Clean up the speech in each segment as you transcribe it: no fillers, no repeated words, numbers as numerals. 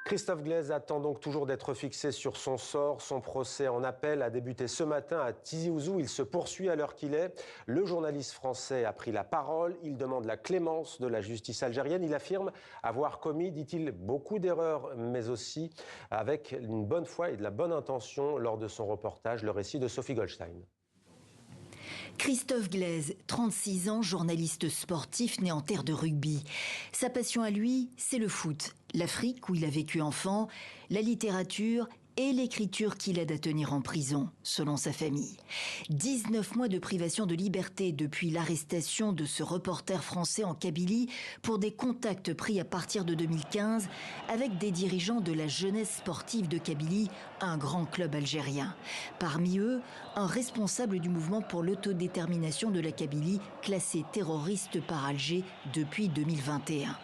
Christophe Glaise attend donc toujours d'être fixé sur son sort. Son procès en appel a débuté ce matin à Tizi Ouzou. Il se poursuit à l'heure qu'il est. Le journaliste français a pris la parole. Il demande la clémence de la justice algérienne. Il affirme avoir commis, dit-il, beaucoup d'erreurs, mais aussi avec une bonne foi et de la bonne intention lors de son reportage. Le récit de Sophie Goldstein. Christophe Glaise, 36 ans, journaliste sportif né en terre de rugby. Sa passion à lui, c'est le foot, l'Afrique où il a vécu enfant, la littérature et l'écriture qui l'aide à tenir en prison, selon sa famille. 19 mois de privation de liberté depuis l'arrestation de ce reporter français en Kabylie pour des contacts pris à partir de 2015 avec des dirigeants de la jeunesse sportive de Kabylie, un grand club algérien. Parmi eux, un responsable du mouvement pour l'autodétermination de la Kabylie, classé terroriste par Alger depuis 2021.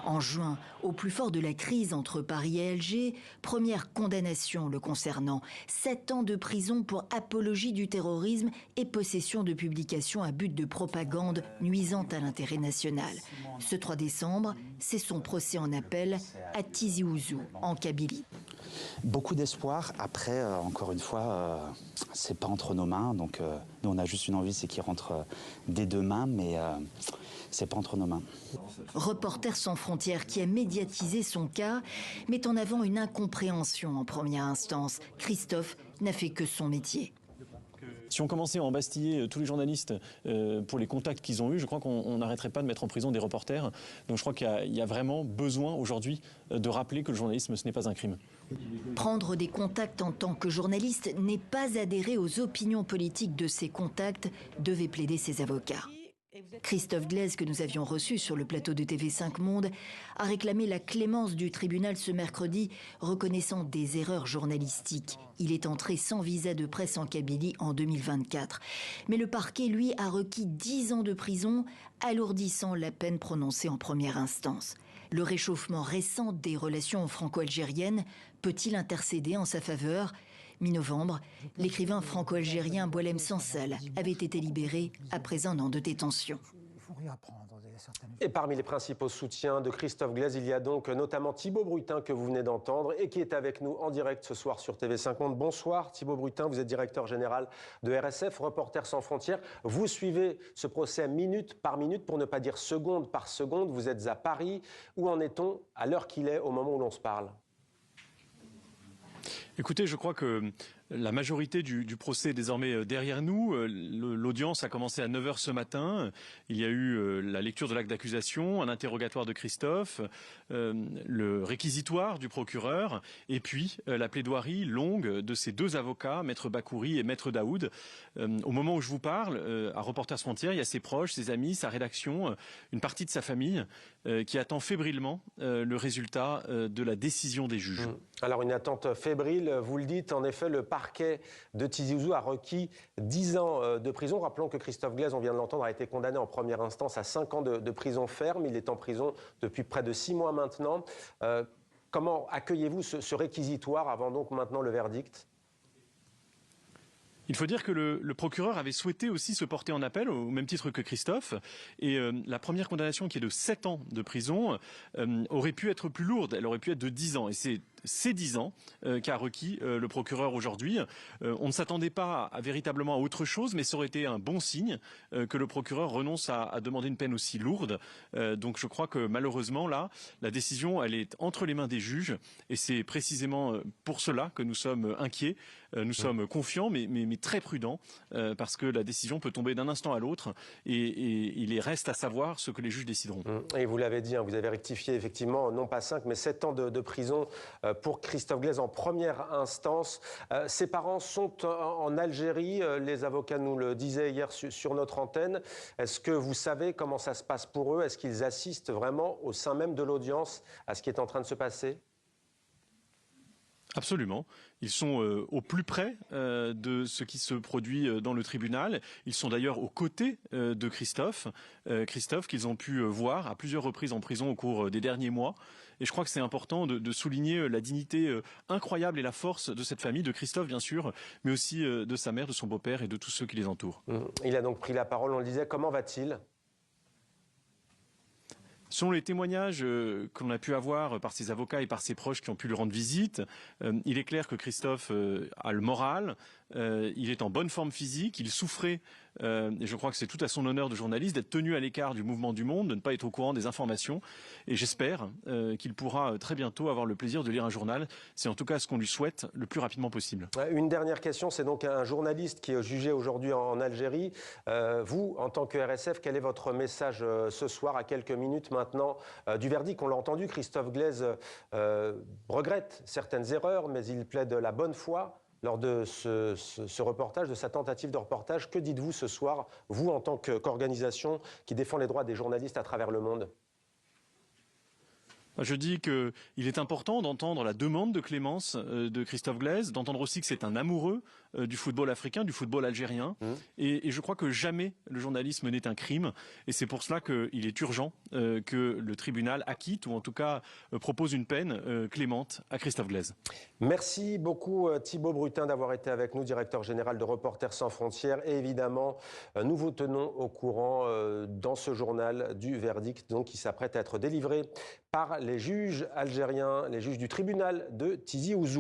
En juin, au plus fort de la crise entre Paris et Alger, première condamnation le concernant. 7 ans de prison pour apologie du terrorisme et possession de publications à but de propagande nuisant à l'intérêt national. Ce 3 décembre, c'est son procès en appel à Tizi Ouzou, en Kabylie. Beaucoup d'espoir. Après, encore une fois, c'est pas entre nos mains. Donc, nous, on a juste une envie, c'est qu'il rentre des deux mains, mais c'est pas entre nos mains. Reporters sans frontières qui a médiatisé son cas met en avant une incompréhension en première instance. Christophe n'a fait que son métier. Si on commençait à embastiller tous les journalistes pour les contacts qu'ils ont eus, je crois qu'on n'arrêterait pas de mettre en prison des reporters. Donc je crois qu'il y a vraiment besoin aujourd'hui de rappeler que le journalisme, ce n'est pas un crime. Prendre des contacts en tant que journaliste n'est pas adhérer aux opinions politiques de ses contacts, devaient plaider ses avocats. Christophe Glaise, que nous avions reçu sur le plateau de TV5 Monde, a réclamé la clémence du tribunal ce mercredi, reconnaissant des erreurs journalistiques. Il est entré sans visa de presse en Kabylie en 2024. Mais le parquet, lui, a requis 10 ans de prison, alourdissant la peine prononcée en première instance. Le réchauffement récent des relations franco-algériennes peut-il intercéder en sa faveur ? Mi-novembre, l'écrivain franco-algérien Boualem Sansal avait été libéré après 1 an de détention. Et parmi les principaux soutiens de Christophe Glaise, il y a donc notamment Thibaut Brutin que vous venez d'entendre et qui est avec nous en direct ce soir sur TV5 Monde. Bonsoir Thibaut Brutin, vous êtes directeur général de RSF, Reporters sans frontières. Vous suivez ce procès minute par minute, pour ne pas dire seconde par seconde. Vous êtes à Paris. Où en est-on à l'heure qu'il est, au moment où l'on se parle ? Écoutez, je crois que la majorité du procès est désormais derrière nous. L'audience a commencé à 9h ce matin. Il y a eu la lecture de l'acte d'accusation, un interrogatoire de Christophe, le réquisitoire du procureur et puis la plaidoirie longue de ses 2 avocats, Maître Bakouri et Maître Daoud. Au moment où je vous parle, à Reporters sans frontières, il y a ses proches, ses amis, sa rédaction, une partie de sa famille qui attend fébrilement le résultat de la décision des juges. Alors une attente fébrile, vous le dites, en effet, le parquet de Tizi Ouzou a requis 10 ans de prison. Rappelons que Christophe Glaise, on vient de l'entendre, a été condamné en première instance à 5 ans de prison ferme. Il est en prison depuis près de 6 mois maintenant. Comment accueillez-vous ce réquisitoire avant donc maintenant le verdict ? Il faut dire que le procureur avait souhaité aussi se porter en appel, au même titre que Christophe. Et la première condamnation, qui est de 7 ans de prison, aurait pu être plus lourde. Elle aurait pu être de 10 ans. Et c'est ces 10 ans qu'a requis le procureur aujourd'hui. On ne s'attendait pas véritablement à autre chose, mais ça aurait été un bon signe que le procureur renonce à demander une peine aussi lourde. Donc je crois que malheureusement, là, la décision, elle est entre les mains des juges. Et c'est précisément pour cela que nous sommes inquiets. Nous sommes confiants, mais très prudents, parce que la décision peut tomber d'un instant à l'autre. Et il reste à savoir ce que les juges décideront. Et vous l'avez dit, vous avez rectifié effectivement, non pas 5, mais 7 ans de prison pour Christophe Glaise en première instance. Ses parents sont en Algérie, les avocats nous le disaient hier sur notre antenne. Est-ce que vous savez comment ça se passe pour eux ? Est-ce qu'ils assistent vraiment au sein même de l'audience à ce qui est en train de se passer ? Absolument. Ils sont au plus près de ce qui se produit dans le tribunal. Ils sont d'ailleurs aux côtés de Christophe. Christophe qu'ils ont pu voir à plusieurs reprises en prison au cours des derniers mois. Et je crois que c'est important de souligner la dignité incroyable et la force de cette famille, de Christophe bien sûr, mais aussi de sa mère, de son beau-père et de tous ceux qui les entourent. Il a donc pris la parole, on le disait. Comment va-t-il ? Selon les témoignages qu'on a pu avoir par ses avocats et par ses proches qui ont pu lui rendre visite, il est clair que Christophe a le moral, il est en bonne forme physique, il souffrait, et je crois que c'est tout à son honneur de journaliste, d'être tenu à l'écart du mouvement du monde, de ne pas être au courant des informations. Et j'espère qu'il pourra très bientôt avoir le plaisir de lire un journal. C'est en tout cas ce qu'on lui souhaite le plus rapidement possible. Une dernière question, c'est donc un journaliste qui est jugé aujourd'hui en Algérie. Vous, en tant que RSF, quel est votre message ce soir, à quelques minutes maintenant du verdict? On l'a entendu, Christophe Glaise regrette certaines erreurs, mais il plaide la bonne foi. Lors de ce reportage, de sa tentative de reportage, que dites-vous ce soir, vous, en tant qu'organisation qui défend les droits des journalistes à travers le monde? Je dis qu'il est important d'entendre la demande de clémence de Christophe Glaise, d'entendre aussi que c'est un amoureux du football africain, du football algérien. Et je crois que jamais le journalisme n'est un crime. Et c'est pour cela qu'il est urgent que le tribunal acquitte, ou en tout cas propose une peine clémente à Christophe Glaise. Merci beaucoup Thibaut Brutin d'avoir été avec nous, directeur général de Reporters sans frontières. Et évidemment, nous vous tenons au courant dans ce journal du verdict donc, qui s'apprête à être délivré par les juges algériens, les juges du tribunal de Tizi Ouzou.